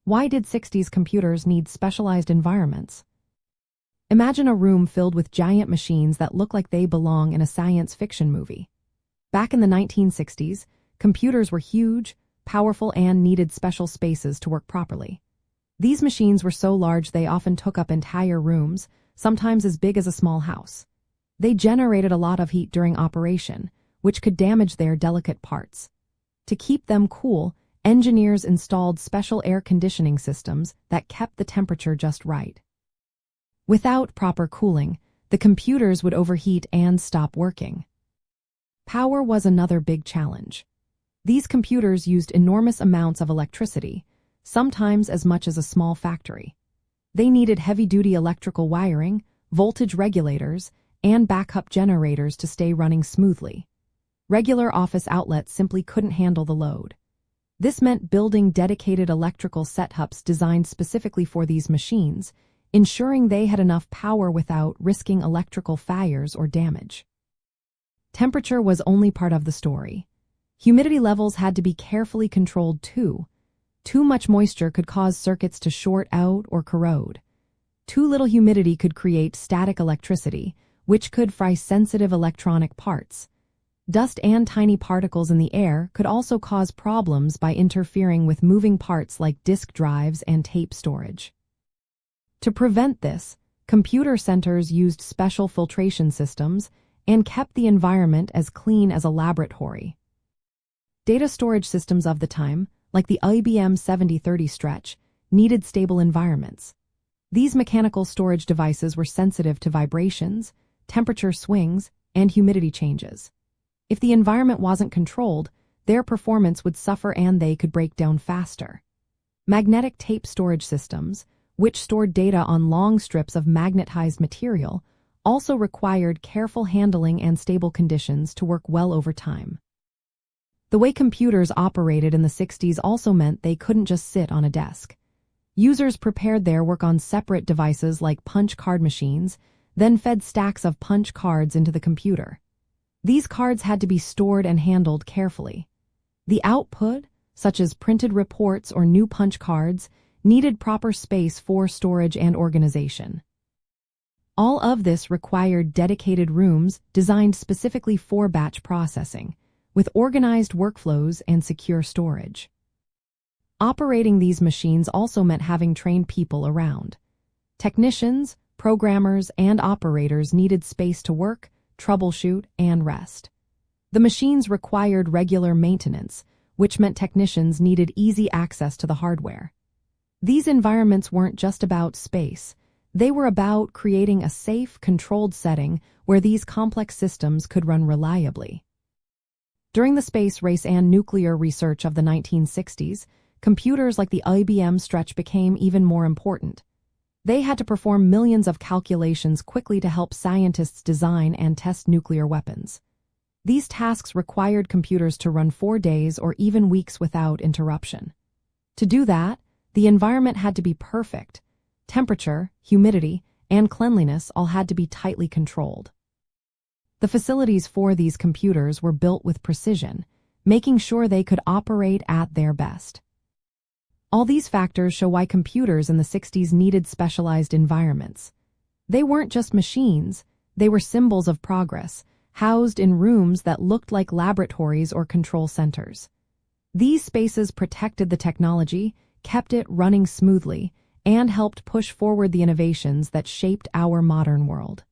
Why did 60s computers need specialized environments? Imagine a room filled with giant machines that look like they belong in a science fiction movie. Back in the 1960s, computers were huge, powerful, and needed special spaces to work properly. These machines were so large they often took up entire rooms, sometimes as big as a small house. They generated a lot of heat during operation, which could damage their delicate parts. To keep them cool, engineers installed special air conditioning systems that kept the temperature just right. Without proper cooling, the computers would overheat and stop working. Power was another big challenge. These computers used enormous amounts of electricity, sometimes as much as a small factory. They needed heavy-duty electrical wiring, voltage regulators, and backup generators to stay running smoothly. Regular office outlets simply couldn't handle the load. This meant building dedicated electrical setups designed specifically for these machines, ensuring they had enough power without risking electrical fires or damage. Temperature was only part of the story. Humidity levels had to be carefully controlled too. Too much moisture could cause circuits to short out or corrode. Too little humidity could create static electricity, which could fry sensitive electronic parts. Dust and tiny particles in the air could also cause problems by interfering with moving parts like disk drives and tape storage. To prevent this, computer centers used special filtration systems and kept the environment as clean as a laboratory. Data storage systems of the time, like the IBM 7030 Stretch, needed stable environments. These mechanical storage devices were sensitive to vibrations, temperature swings, and humidity changes. If the environment wasn't controlled, their performance would suffer and they could break down faster. Magnetic tape storage systems, which stored data on long strips of magnetized material, also required careful handling and stable conditions to work well over time. The way computers operated in the 60s also meant they couldn't just sit on a desk. Users prepared their work on separate devices like punch card machines, then fed stacks of punch cards into the computer. These cards had to be stored and handled carefully. The output, such as printed reports or new punch cards, needed proper space for storage and organization. All of this required dedicated rooms designed specifically for batch processing, with organized workflows and secure storage. Operating these machines also meant having trained people around. Technicians, programmers, and operators needed space to work, troubleshoot, and rest. The machines required regular maintenance, which meant technicians needed easy access to the hardware. These environments weren't just about space. They were about creating a safe, controlled setting where these complex systems could run reliably. During the space race and nuclear research of the 1960s, computers like the IBM Stretch became even more important. They had to perform millions of calculations quickly to help scientists design and test nuclear weapons. These tasks required computers to run 4 days or even weeks without interruption. To do that, the environment had to be perfect. Temperature, humidity, and cleanliness all had to be tightly controlled. The facilities for these computers were built with precision, making sure they could operate at their best. All these factors show why computers in the 60s needed specialized environments. They weren't just machines, they were symbols of progress, housed in rooms that looked like laboratories or control centers. These spaces protected the technology, kept it running smoothly, and helped push forward the innovations that shaped our modern world.